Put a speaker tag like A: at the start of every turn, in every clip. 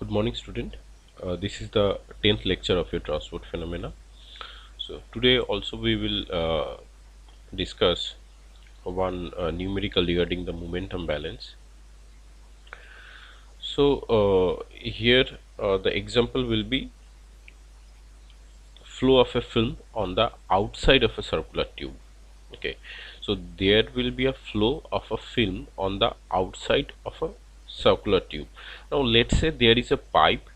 A: Good morning, student. This is the 10th lecture of your transport phenomena. So today also we will discuss one numerical regarding the momentum balance. So here the example will be flow of a film on the outside of a circular tube. Okay, so there will be a flow of a film on the outside of a circular tube. Now let's say there is a pipe.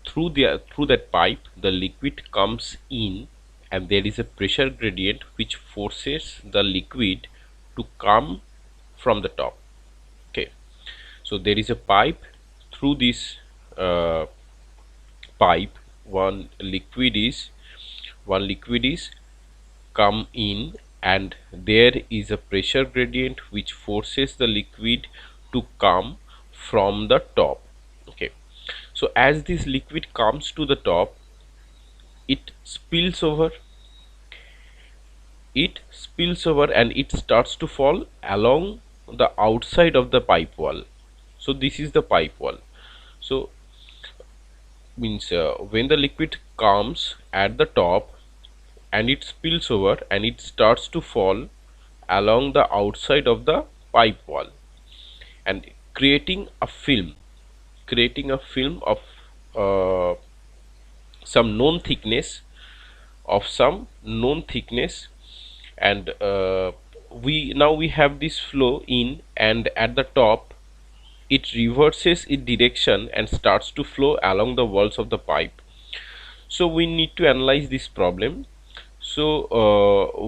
A: Through that pipe the liquid comes in, and there is a pressure gradient which forces the liquid to come from the top. Okay, so there is a pipe. Through this uh, pipe one liquid is come in, and there is a pressure gradient which forces the liquid to come from the top. Okay, so as this liquid comes to the top, it spills over and it starts to fall along the outside of the pipe wall. So this is the pipe wall. So means when the liquid comes at the top and it spills over and it starts to fall along the outside of the pipe wall and creating a film of uh, some known thickness and we have this flow in, and at the top it reverses its direction and starts to flow along the walls of the pipe. So we need to analyze this problem. So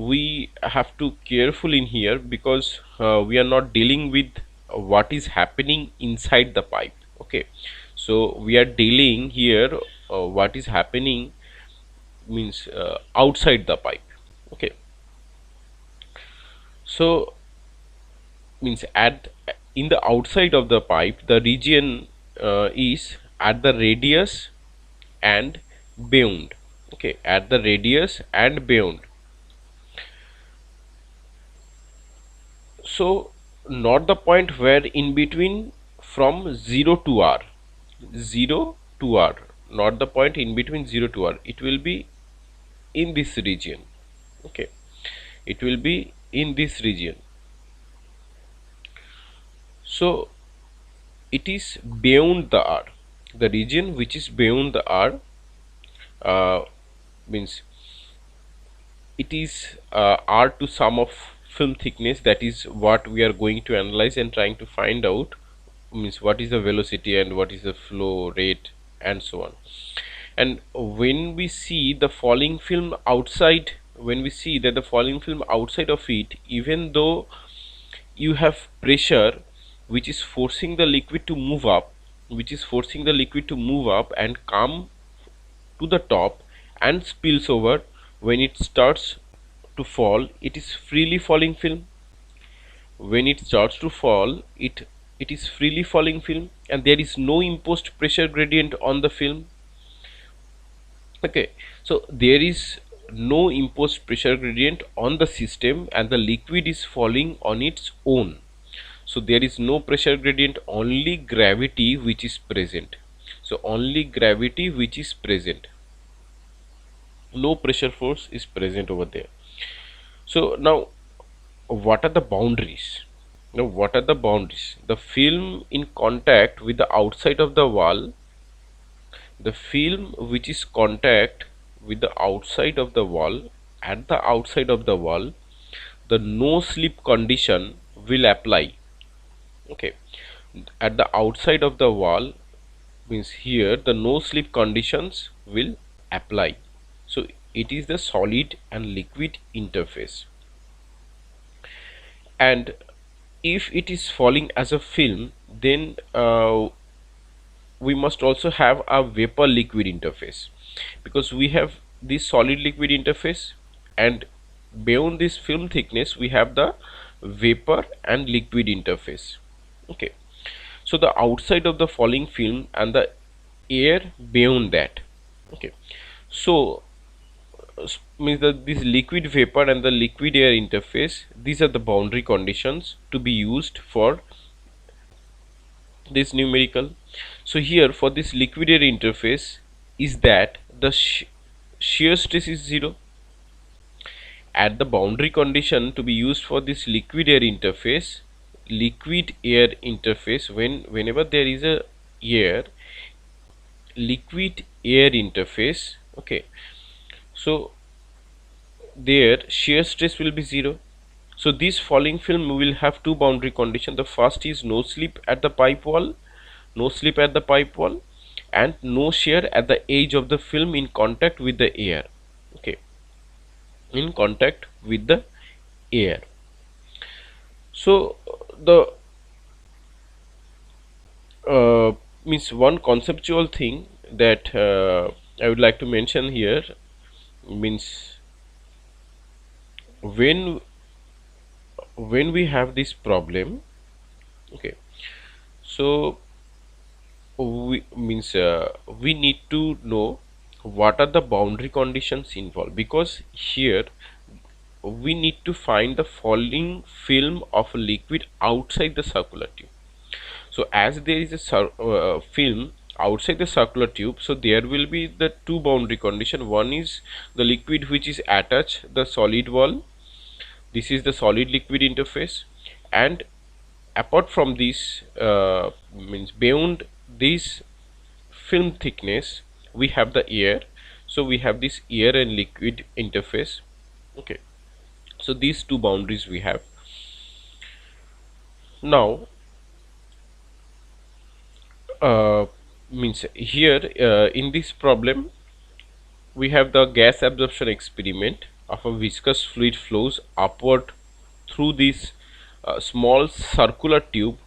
A: we have to careful in here, because we are not dealing with what is happening inside the pipe. Okay, so we are dealing here what is happening means outside the pipe. Okay, so means at in the outside of the pipe the region is at the radius and beyond. Okay, at the radius and beyond. So not the point where in between from 0 to r, 0 to r, not the point in between 0 to r, it will be in this region. Okay, it will be in this region. So it is beyond the r, the region which is beyond the r means it is r to sum of film thickness. That is what we are going to analyze and trying to find out, means what is the velocity and what is the flow rate and so on. And when we see the falling film outside, when we see that the falling film outside of it, even though you have pressure which is forcing the liquid to move up, and come to the top and spills over, when it starts to fall, it is freely falling film. When it starts to fall, it is freely falling film, and there is no imposed pressure gradient on the film. Okay, so there is no imposed pressure gradient on the system, and the liquid is falling on its own. So there is no pressure gradient, only gravity which is present. So only gravity which is present, no pressure force is present over there. So now what are the boundaries? Now what are the boundaries? The film in contact with the outside of the wall, the film which is contact with the outside of the wall, at the outside of the wall, the no slip condition will apply. Okay, at the outside of the wall means here the no slip conditions will apply. So it is the solid and liquid interface. And if it is falling as a film, then we must also have a vapor liquid interface, because we have this solid liquid interface, and beyond this film thickness we have the vapor and liquid interface. Okay, so the outside of the falling film and the air beyond that. Okay, so means that this liquid vapor and the liquid air interface, these are the boundary conditions to be used for this numerical. So here for this liquid air interface is that the shear stress is 0. At the boundary condition to be used for this liquid air interface, whenever there is a air liquid air interface, okay, so there shear stress will be 0. So this falling film will have two boundary conditions. The first is no slip at the pipe wall, and no shear at the edge of the film in contact with the air. Okay, in contact with the air. So the means one conceptual thing that I would like to mention here means when we have this problem, okay, so we need to know what are the boundary conditions involved, because here we need to find the falling film of a liquid outside the circular tube. So as there is a film outside the circular tube, so there will be the two boundary condition. One is the liquid which is attached the solid wall, this is the solid liquid interface, and apart from this means beyond this film thickness we have the air. So we have this air and liquid interface. Okay, so these two boundaries we have. Now means here in this problem we have the gas absorption experiment of a viscous fluid flows upward through this small circular tube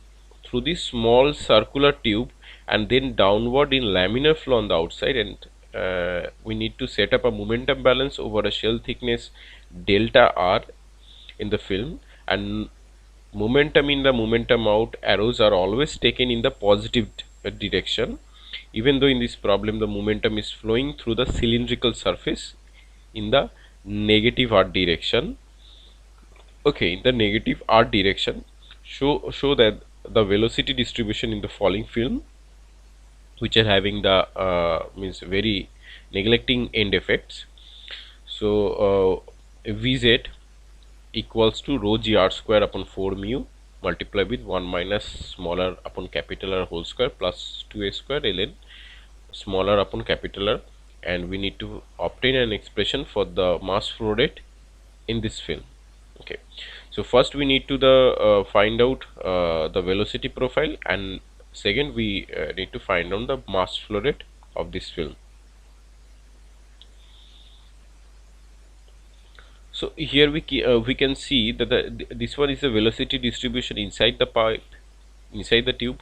A: and then downward in laminar flow on the outside, and we need to set up a momentum balance over a shell thickness delta r in the film, and momentum in the momentum out arrows are always taken in the positive direction, even though in this problem the momentum is flowing through the cylindrical surface in the negative r direction. Okay, in the negative r direction, show that the velocity distribution in the falling film, which are having the means very neglecting end effects. So Vz equals to rho g r square upon 4 mu multiplied with 1 minus smaller upon capital R whole square plus 2a square ln smaller upon capital R, and we need to obtain an expression for the mass flow rate in this film. Okay, so first we need to find out the velocity profile, and second we need to find out the mass flow rate of this film. So here we can see that this one is the velocity distribution inside the pipe, inside the tube,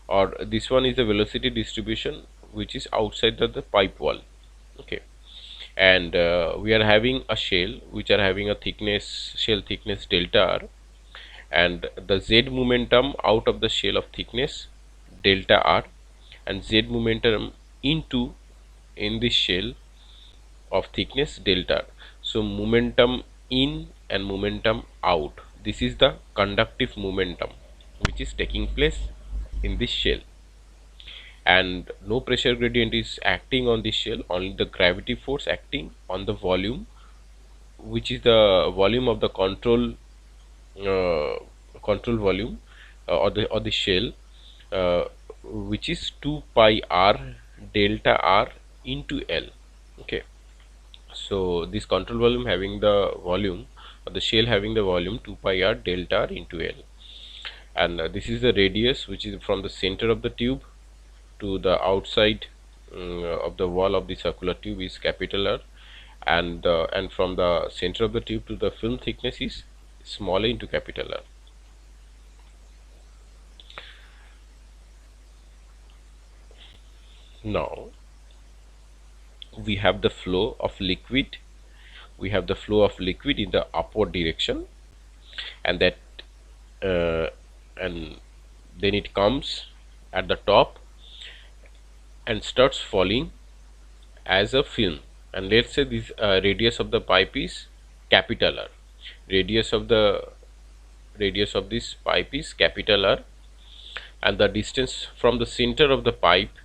A: or this one is the velocity distribution which is outside the pipe wall. Okay, and we are having a shell which are having a shell thickness delta r, and the z momentum out of the shell of thickness delta r, and z momentum into in this shell of thickness delta r. So momentum in and momentum out, this is the conductive momentum which is taking place in this shell, and no pressure gradient is acting on this shell, only the gravity force acting on the volume, which is the volume of the control volume or the shell, which is 2 pi r delta r into L. Okay, so this control volume having the volume, or the shell having the volume 2 pi r delta r into L, and this is the radius which is from the center of the tube to the outside of the wall of the circular tube is capital R, and from the center of the tube to the film thickness is small a into capital R. Now we have the flow of liquid in the upward direction, and that and then it comes at the top and starts falling as a film, and let's say this radius of the pipe is capital R, radius of this pipe is capital R, and the distance from the center of the pipe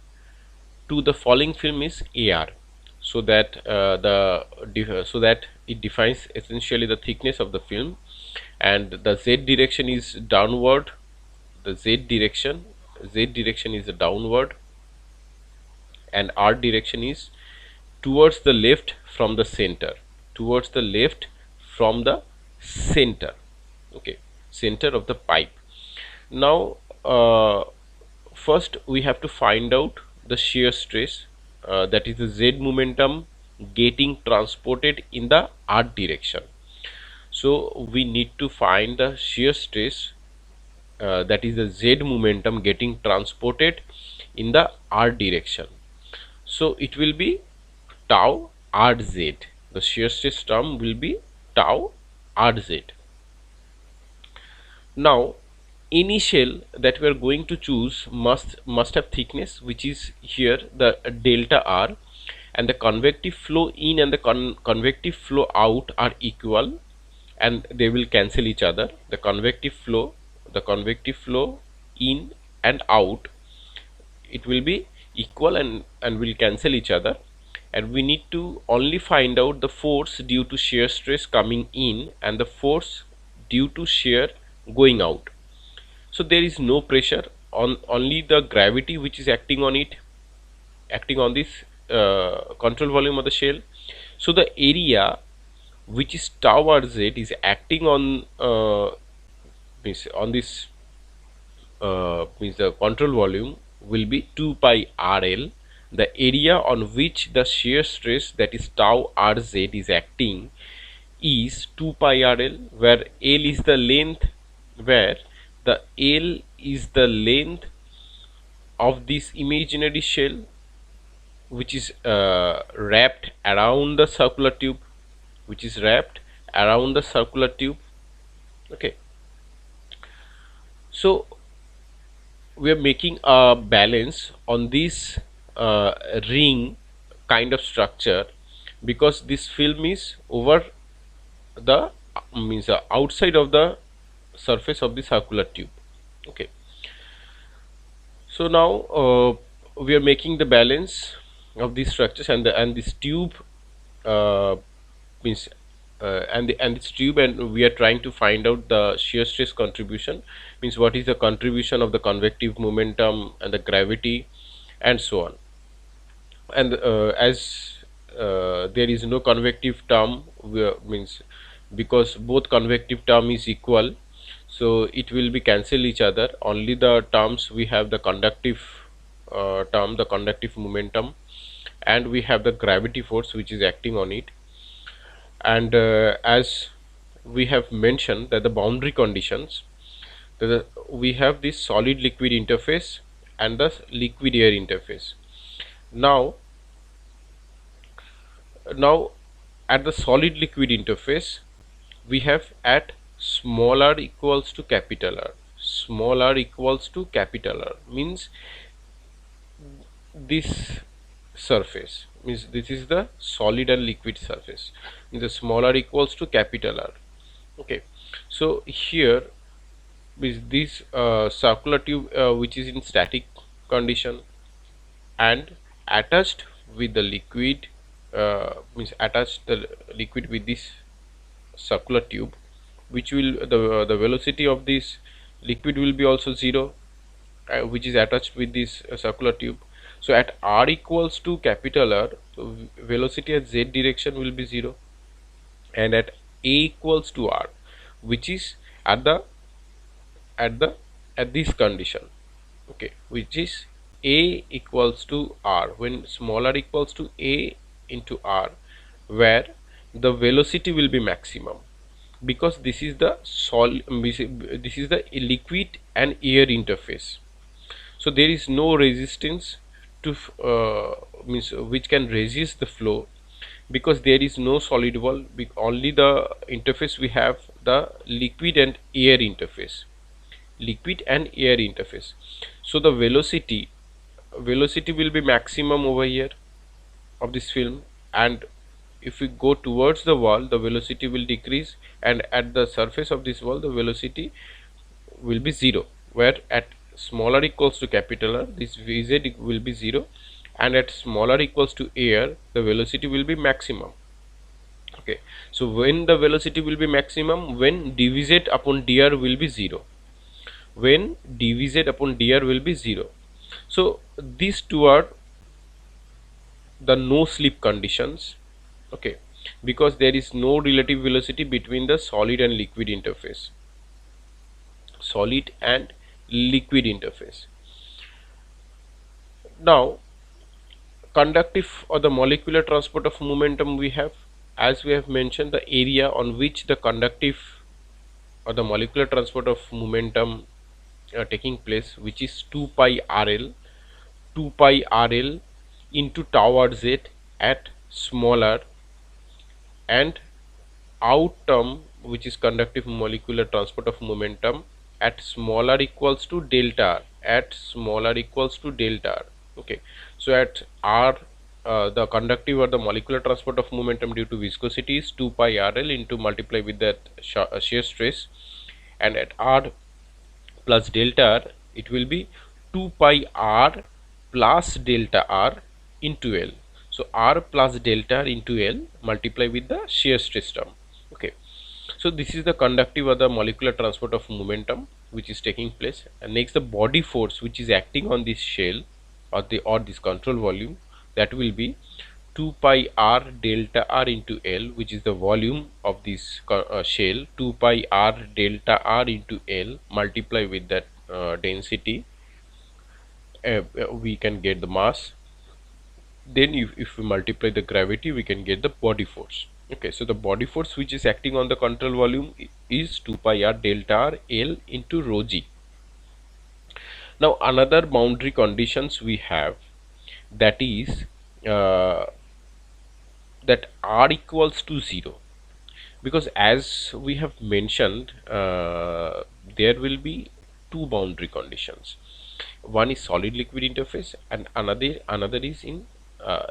A: to the falling film is AR, so that so that it defines essentially the thickness of the film, and the Z direction is downward. The Z direction is downward, and R direction is towards the left from the center, towards the left from the center. Okay, center of the pipe. Now first we have to find out the shear stress, that is the Z momentum getting transported in the R direction. So we need to find the shear stress, that is the Z momentum getting transported in the R direction. So it will be tau Rz. The shear stress term will be tau Rz. Now any shell that we are going to choose must have thickness, which is here the delta R, and the convective flow in and the convective flow out are equal, and they will cancel each other. The convective flow in and out, it will be equal and will cancel each other, and we need to only find out the force due to shear stress coming in and the force due to shear going out. So there is no pressure on, only the gravity which is acting on it, acting on this control volume of the shell. So the area which is tau Rz is acting on means on this means the control volume will be 2 pi RL. The area on which the shear stress, that is tau Rz, is acting is 2 pi RL, where L is the length, where the L is the length of this imaginary shell which is wrapped around the circular tube, Okay, so we are making a balance on this ring kind of structure, because this film is over the means outside of the surface of the circular tube. Okay, so now we are making the balance of these structures, and this tube means and this tube, and we are trying to find out the shear stress contribution, means what is the contribution of the convective momentum and the gravity and so on. And as there is no convective term, means because both convective term is equal, so it will be cancel each other. Only the terms we have the conductive term, the conductive momentum, and we have the gravity force which is acting on it. And as we have mentioned that the boundary conditions, that we have this solid liquid interface and the liquid air interface. Now at the solid liquid interface, we have at small r equals to capital R. Small r equals to capital R means this surface, means this is the solid and liquid surface, the small r equals to capital R. Okay, so here with this circular tube which is in static condition and attached with the liquid, means attached the liquid with this circular tube, which will the velocity of this liquid will be also 0, which is attached with this circular tube. So at r equals to capital R, so velocity at z direction will be 0, and at a equals to r, which is at this condition, okay, which is a equals to r, when small r equals to a into r, where the velocity will be maximum, because this is the this is the liquid and air interface. So there is no resistance to means which can resist the flow, because there is no solid wall, only the interface we have the liquid and air interface, so the velocity will be maximum over here of this film, and if we go towards the wall, the velocity will decrease, and at the surface of this wall the velocity will be 0, where at smaller equals to capital R, this Vz will be 0, and at smaller equals to air, the velocity will be maximum. Okay, so when the velocity will be maximum, when dvz upon dr will be 0, when dvz upon dr will be 0. So these two are the no slip conditions. Okay, because there is no relative velocity between the solid and liquid interface, solid and liquid interface. Now conductive or the molecular transport of momentum, we have, as we have mentioned, the area on which the conductive or the molecular transport of momentum taking place, which is 2 pi rl, 2 pi rl into tau rz at smaller, and out term, which is conductive molecular transport of momentum at smaller equals to delta r, at smaller equals to delta r. Okay, so at r, the conductive or the molecular transport of momentum due to viscosity is 2 pi rl into multiply with that shear stress, and at r plus delta r it will be 2 pi r plus delta r into L. So r plus delta r into L multiply with the shear stress term. Okay, so this is the conductive or the molecular transport of momentum which is taking place. And next, the body force which is acting on this shell or this control volume, that will be 2 pi r delta r into L, which is the volume of this shell. 2 pi r delta r into L multiply with that density, we can get the mass. Then if we multiply the gravity, we can get the body force. Okay, so the body force which is acting on the control volume is 2 pi r delta r L into rho g. Now another boundary conditions we have, that is that r equals to 0, because as we have mentioned, there will be two boundary conditions. One is solid liquid interface and another is in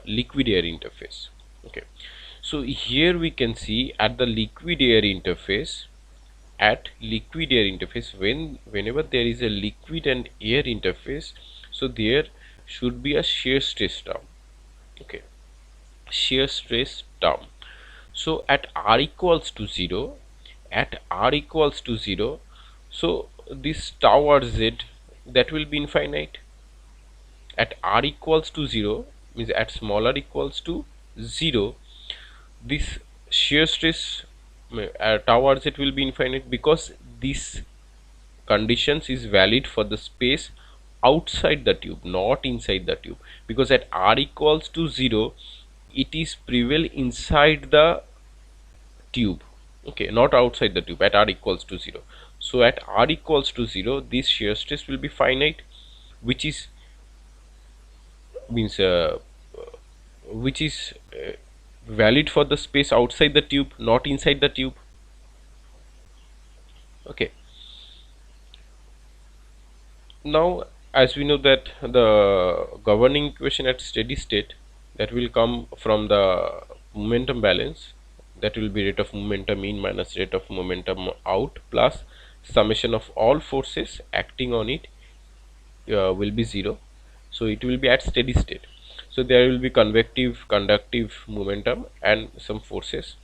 A: liquid air interface. Okay, so here we can see at the liquid air interface, whenever there is a liquid and air interface, so there should be a shear stress term. Okay, shear stress term. So at r equals to 0, so this tau rz, that will be infinite. At r equals to 0 means at smaller equals to 0, this shear stress tau rz will be infinite, because this conditions is valid for the space outside the tube, not inside the tube, because at r equals to 0 it is prevail inside the tube. Okay, not outside the tube at r equals to 0. So at r equals to 0, this shear stress will be finite, which is means valid for the space outside the tube, not inside the tube. Okay, now as we know that the governing equation at steady state, that will come from the momentum balance, that will be rate of momentum in minus rate of momentum out plus summation of all forces acting on it will be 0. So it will be at steady state. So there will be convective, conductive momentum and some forces.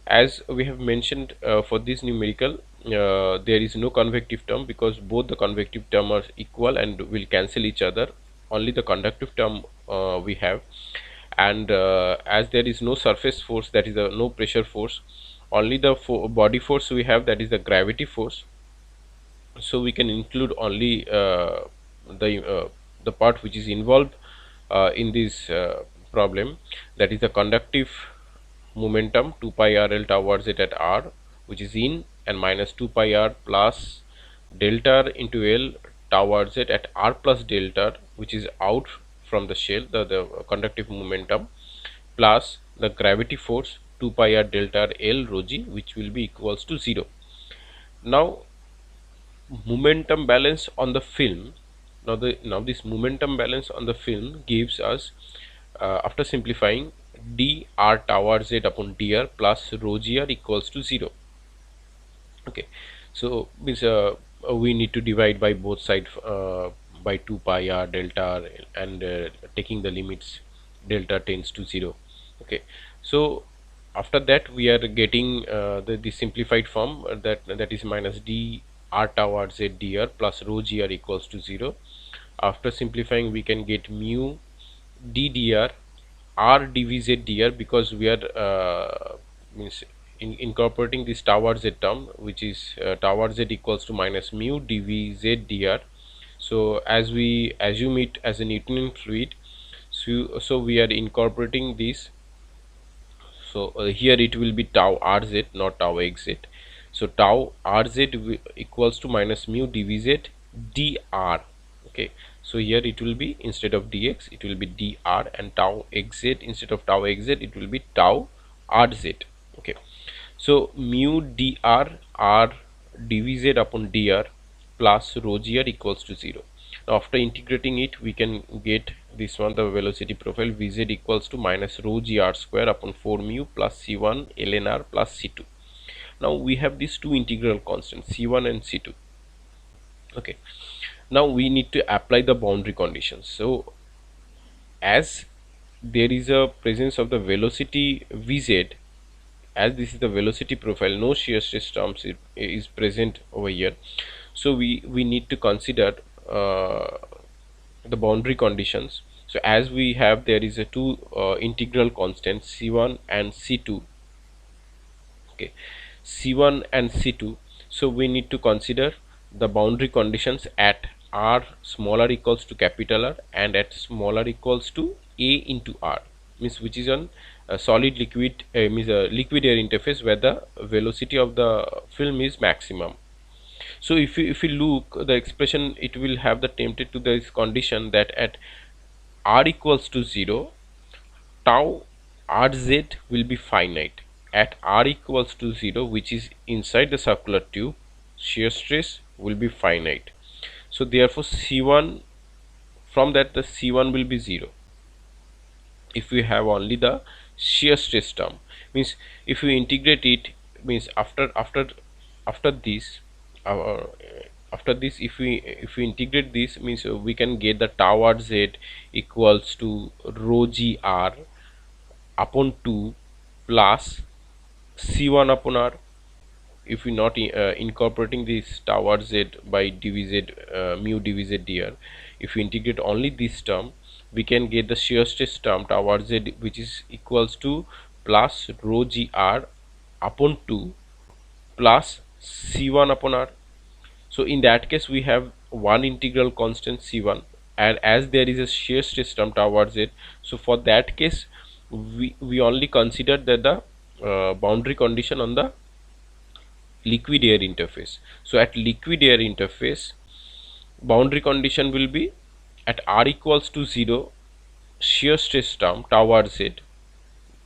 A: As we have mentioned, for this numerical, there is no convective term, because both the convective term are equal and will cancel each other. Only the conductive term we have. And as there is no surface force, that is no pressure force, only the body force we have, that is the gravity force. So we can include only the part which is involved in this problem, that is the conductive momentum 2 pi rl towards it at r, which is in, and minus 2 pi r plus delta r into L towards it at r plus delta r, which is out from the shell, the conductive momentum, plus the gravity force 2 pi r delta r L rho g, which will be equals to 0. Now momentum balance on the film. Now this momentum balance on the film gives us, after simplifying, dr tau rz upon dr plus rho gr equals to 0. Okay, so means we need to divide by both sides by 2 pi r delta r, and taking the limits delta tends to 0. Okay, so after that we are getting the simplified form, that is minus d r tau r z dr plus rho gr equals to 0. After simplifying we can get mu d dr r dv z dr, because we are means incorporating this tau r z term, which is tau r z equals to minus mu dv z dr. So as we assume it as a Newtonian fluid, so we are incorporating this. So here it will be tau rz, not tau xz. So tau rz equals to minus mu dvz dr. Okay, so here it will be, instead of dx it will be dr, and tau xz, instead of tau xz it will be tau rz. Okay, so mu dr r dvz upon dr plus rho gr equals to 0. Now after integrating it we can get this one, the velocity profile vz equals to minus rho gr square upon 4 mu plus c1 ln r plus c2. Now we have these two integral constants c1 and c2. Okay, now we need to apply the boundary conditions. So as there is a presence of the velocity vz, as this is the velocity profile, no shear stress terms is present over here. So we need to consider the boundary conditions. So as we have, there is a two integral constants c1 and c2. Okay, c1 and c2. So we need to consider the boundary conditions at r smaller equals to capital R and at smaller equals to a into r, means which is on a solid liquid, means a liquid air interface where the velocity of the film is maximum. So if you look the expression, it will have the tempted to this condition that at r equals to 0 tau rz will be finite. At r equals to 0, which is inside the circular tube, shear stress will be finite. So therefore c1, from that the c1 will be 0 if we have only the shear stress term. Means if we integrate it, means after this after this, if we integrate this, means we can get the tau rz equals to rho gr upon 2 plus c1 upon r. If we not incorporating this tau rz by dvz mu dvz dr, if we integrate only this term, we can get the shear stress term tau rz, which is equals to plus rho gr upon 2 plus c1 upon r. So in that case we have one integral constant c1, and as there is a shear stress term tau rz, so for that case we only consider that the boundary condition on the liquid air interface. So at liquid air interface, boundary condition will be at r equals to 0, shear stress term tau rz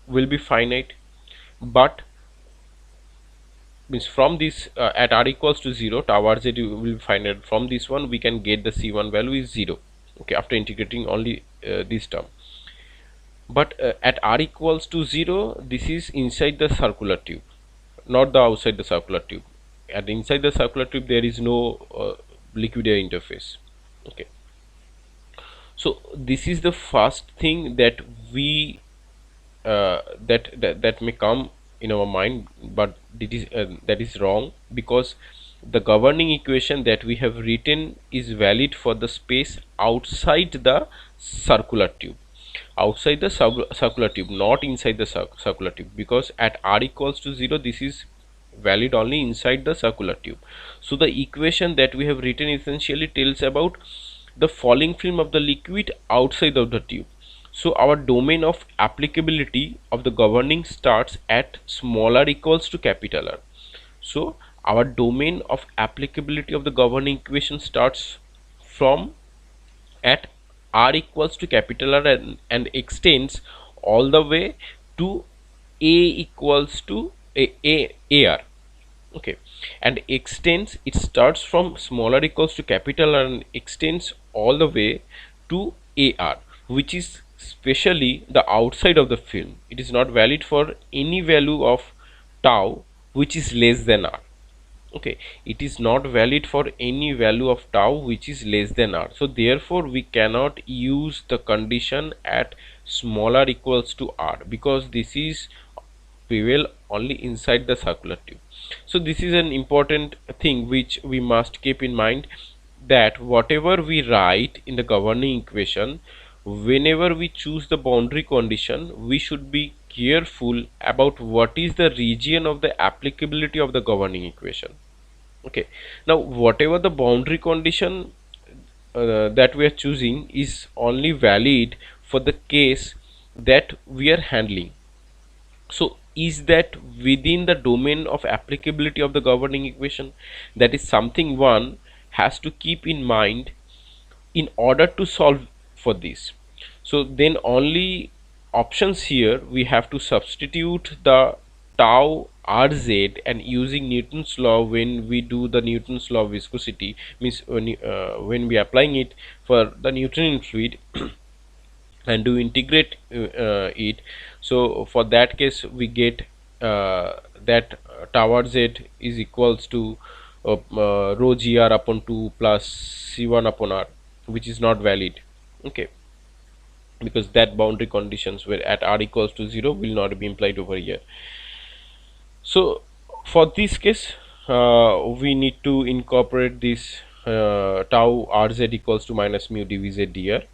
A: will be finite, but means from this at r equals to 0 tau rz will be finite. From this one we can get the c1 value is 0. Okay, after integrating only this term. But at r equals to 0, this is inside the circular tube, not the outside the circular tube. And inside the circular tube there is no liquid air interface. Okay, so this is the first thing that we that may come in our mind, but that is wrong, because the governing equation that we have written is valid for the space outside the circular tube, outside the circular tube, not inside the circular tube, because at r equals to 0 this is valid only inside the circular tube. So the equation that we have written essentially tells about the falling film of the liquid outside of the tube. So our domain of applicability of the governing starts at smaller equals to capital R. So our domain of applicability of the governing equation starts from at r equals to capital R and extends all the way to a equals to ar. Okay, and extends, it starts from smaller equals to capital R and extends all the way to ar, which is especially the outside of the film. It is not valid for any value of tau which is less than r. Okay, it is not valid for any value of tau which is less than r. So therefore we cannot use the condition at smaller equals to r, because this is prevail only inside the circular tube. So this is an important thing which we must keep in mind, that whatever we write in the governing equation, whenever we choose the boundary condition, we should be careful about what is the region of the applicability of the governing equation. Okay, now whatever the boundary condition that we are choosing is only valid for the case that we are handling. So is that within the domain of applicability of the governing equation? That is something one has to keep in mind in order to solve for this. So then only options here, we have to substitute the tau rz, and using Newton's law, when we do the Newton's law of viscosity, means when we applying it for the Newtonian fluid and do integrate it. So for that case we get that tau z is equals to rho gr upon 2 plus c1 upon r, which is not valid. Okay, because that boundary conditions where at r equals to 0 will not be implied over here. So for this case we need to incorporate this tau rz equals to minus mu dvz dr.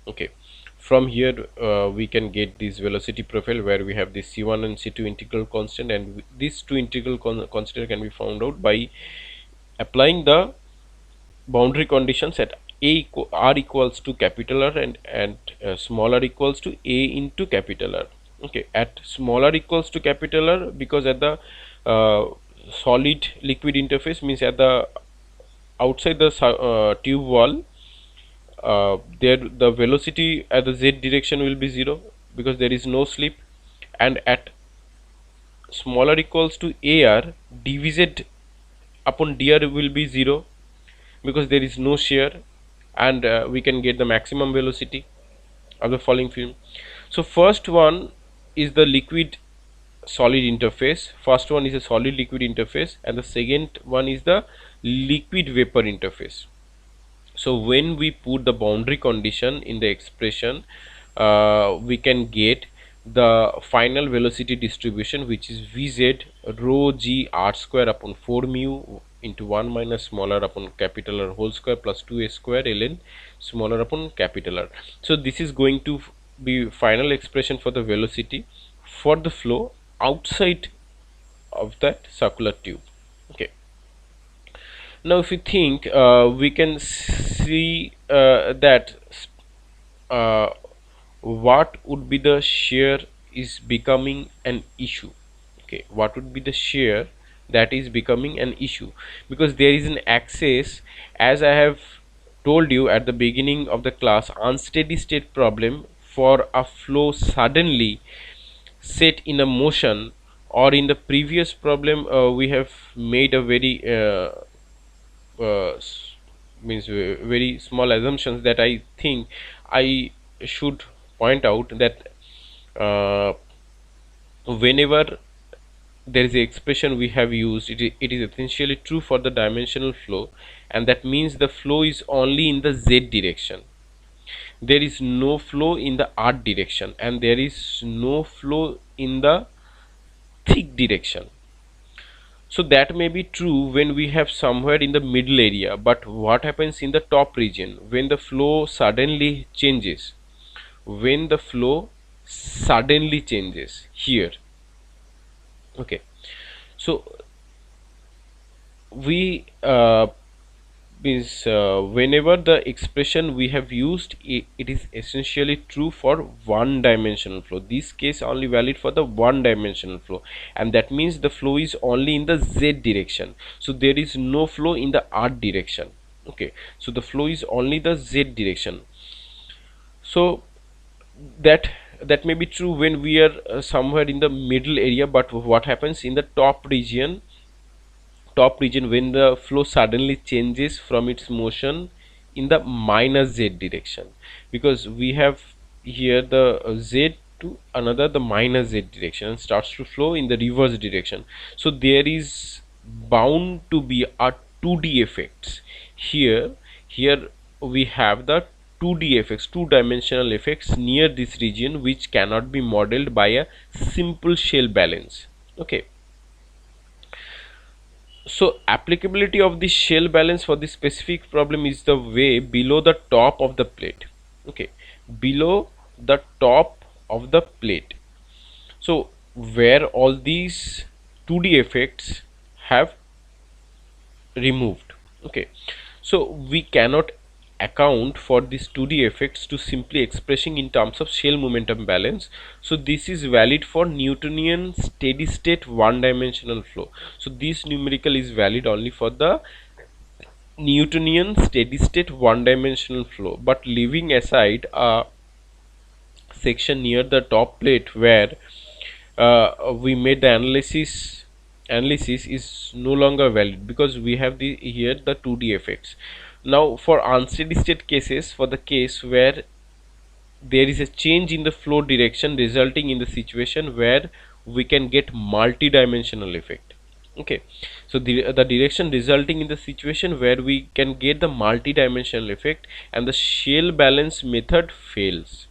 A: Okay, from here we can get this velocity profile where we have this c1 and c2 integral constant, and these two integral constant can be found out by applying the boundary conditions at r equals to capital R and smaller equals to a into capital R. Okay, at smaller equals to capital R, because at the solid liquid interface, means at the outside the tube wall, there the velocity at the z direction will be 0 because there is no slip, and at smaller equals to ar, dvz upon dr will be 0 because there is no shear, and we can get the maximum velocity of the falling film. So first one is the liquid solid interface, first one is a solid liquid interface, and the second one is the liquid vapor interface. So when we put the boundary condition in the expression, we can get the final velocity distribution, which is vz rho g r square upon 4 mu into 1 minus smaller upon capital R whole square plus 2a square ln smaller upon capital R. So this is going to be final expression for the velocity for the flow outside of that circular tube. Okay, now if you think, we can see that uh, what would be the shear is becoming an issue. Okay, what would be the shear that is becoming an issue, because there is an axis, as I have told you at the beginning of the class, unsteady state problem for a flow suddenly set in a motion, or in the previous problem we have made a very means very small assumptions that I think I should point out, that whenever there is a expression we have used, it is essentially true for the dimensional flow, and that means the flow is only in the z direction. There is no flow in the r direction, and there is no flow in the thick direction. So that may be true when we have somewhere in the middle area, but what happens in the top region when the flow suddenly changes? When the flow suddenly changes here. Okay, so we means whenever the expression we have used, it is essentially true for one dimensional flow. This case only valid for the one dimensional flow, and that means the flow is only in the z direction. So there is no flow in the r direction. Okay, so the flow is only the z direction. So that may be true when we are somewhere in the middle area, but what happens in the top region when the flow suddenly changes from its motion in the minus z direction, because we have here the z to another the minus z direction and starts to flow in the reverse direction. So there is bound to be a 2D effects. Here we have the 2D effects, two-dimensional effects near this region, which cannot be modeled by a simple shell balance. Okay, so applicability of the shell balance for this specific problem is the way below the top of the plate. Okay, below the top of the plate, so where all these 2D effects have removed. Okay, so we cannot account for these 2D effects to simply expressing in terms of shell momentum balance. So this is valid for Newtonian steady state one dimensional flow. So this numerical is valid only for the Newtonian steady state one dimensional flow, but leaving aside a section near the top plate where we made the analysis is no longer valid, because we have the here the 2D effects. Now for unsteady state cases, for the case where there is a change in the flow direction resulting in the situation where we can get multi-dimensional effect. Okay, so the direction resulting in the situation where we can get the multi-dimensional effect and the shell balance method fails.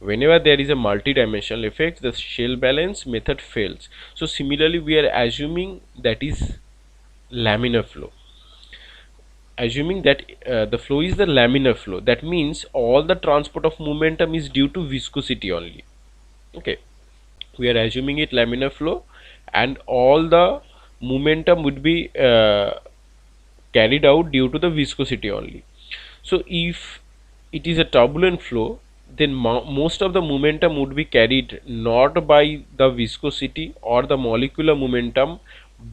A: Whenever there is a multi-dimensional effect, the shell balance method fails. So similarly we are assuming that is laminar flow, assuming that the flow is the laminar flow. That means all the transport of momentum is due to viscosity only. Okay, we are assuming it laminar flow, and all the momentum would be carried out due to the viscosity only. So if it is a turbulent flow, then most of the momentum would be carried not by the viscosity or the molecular momentum,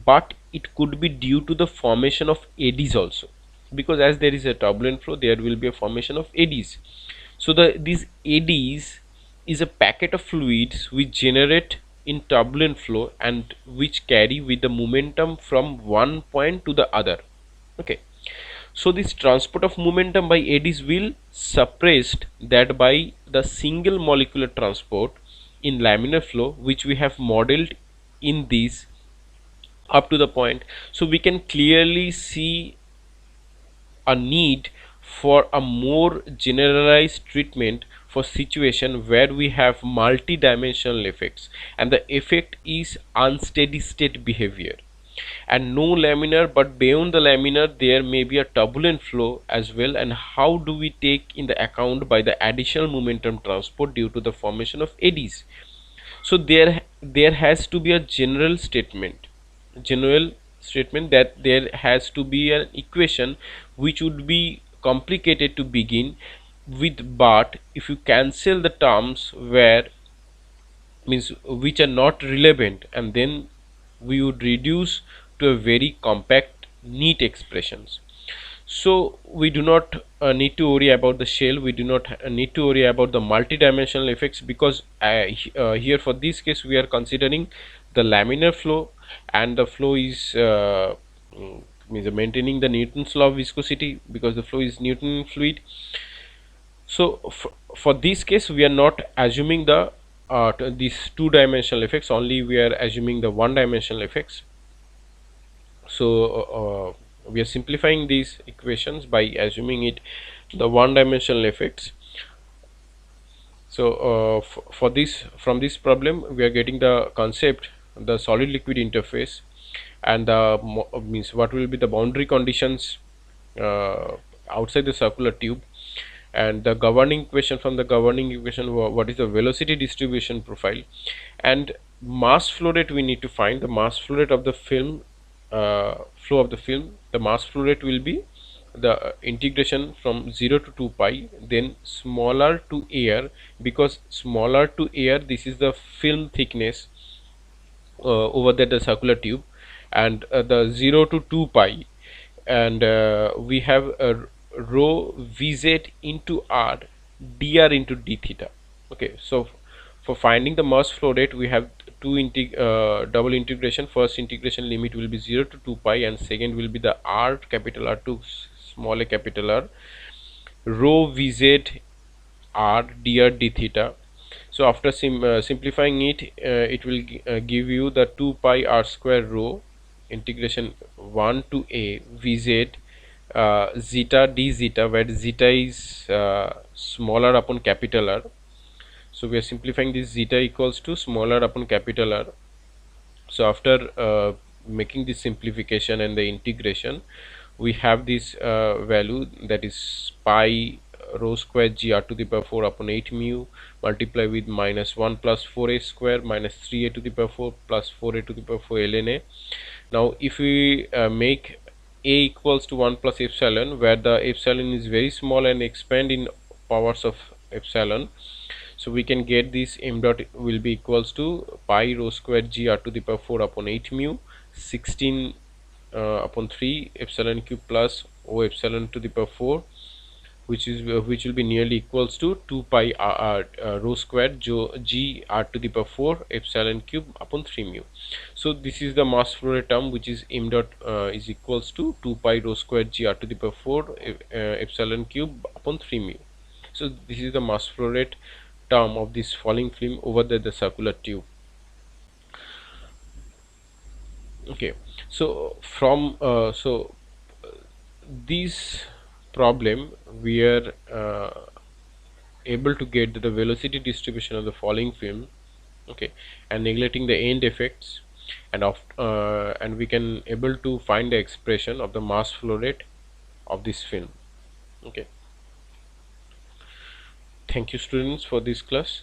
A: but it could be due to the formation of eddies also, because as there is a turbulent flow, there will be a formation of eddies. So these eddies is a packet of fluids which generate in turbulent flow and which carry with the momentum from one point to the other. Okay, so this transport of momentum by eddies will suppressed that by the single molecular transport in laminar flow, which we have modeled in this up to the point. So we can clearly see a need for a more generalized treatment for situation where we have multi-dimensional effects and the effect is unsteady state behavior and no laminar, but beyond the laminar there may be a turbulent flow as well. And how do we take in the account by the additional momentum transport due to the formation of eddies? So there has to be a general statement that there has to be an equation which would be complicated to begin with, but if you cancel the terms where means which are not relevant, and then we would reduce to a very compact neat expressions. So we do not need to worry about the shell, we do not need to worry about the multi-dimensional effects, because here for this case we are considering the laminar flow, and the flow is means maintaining the Newton's law of viscosity, because the flow is Newtonian fluid. So for this case we are not assuming the these two-dimensional effects, only we are assuming the one-dimensional effects. So we are simplifying these equations by assuming it the one-dimensional effects. So for this, from this problem we are getting the concept, the solid liquid interface, and the means what will be the boundary conditions outside the circular tube, and the governing equation. From the governing equation, what is the velocity distribution profile, and mass flow rate. We need to find the mass flow rate of the film, flow of the film. The mass flow rate will be the integration from 0 to 2 pi, then smaller to air, because smaller to air, this is the film thickness over there, the circular tube, and the 0 to 2 pi, and we have a rho vz into r dr into d theta. Okay, so for finding the mass flow rate we have two double integration. First integration limit will be 0 to 2 pi, and second will be the r capital R to small a capital R, rho vz r dr d theta. So after simplifying it, it will give you the 2 pi r square rho integration 1 to a vz zeta d zeta, where zeta is smaller upon capital R. So we are simplifying this zeta equals to smaller upon capital R. So after making this simplification and the integration, we have this value, that is pi rho square g r to the power 4 upon 8 mu multiply with minus 1 plus 4a square minus 3a to the power 4 plus 4a to the power 4 ln a. Now if we make a equals to 1 plus epsilon, where the epsilon is very small and expand in powers of epsilon, so we can get this m dot will be equals to pi rho square g r to the power 4 upon 8 mu 16 upon 3 epsilon cube plus o epsilon to the power 4, which will be nearly equals to 2 pi rho square g r to the power 4 epsilon cube upon 3 mu. So this is the mass flow rate term, which is m dot is equals to 2 pi rho square g r to the power 4 epsilon cube upon 3 mu. So this is the mass flow rate term of this falling film over the circular tube. Okay, so from this problem we are able to get the velocity distribution of the falling film, okay, and neglecting the end effects, and we can able to find the expression of the mass flow rate of this film. Okay, thank you students for this class.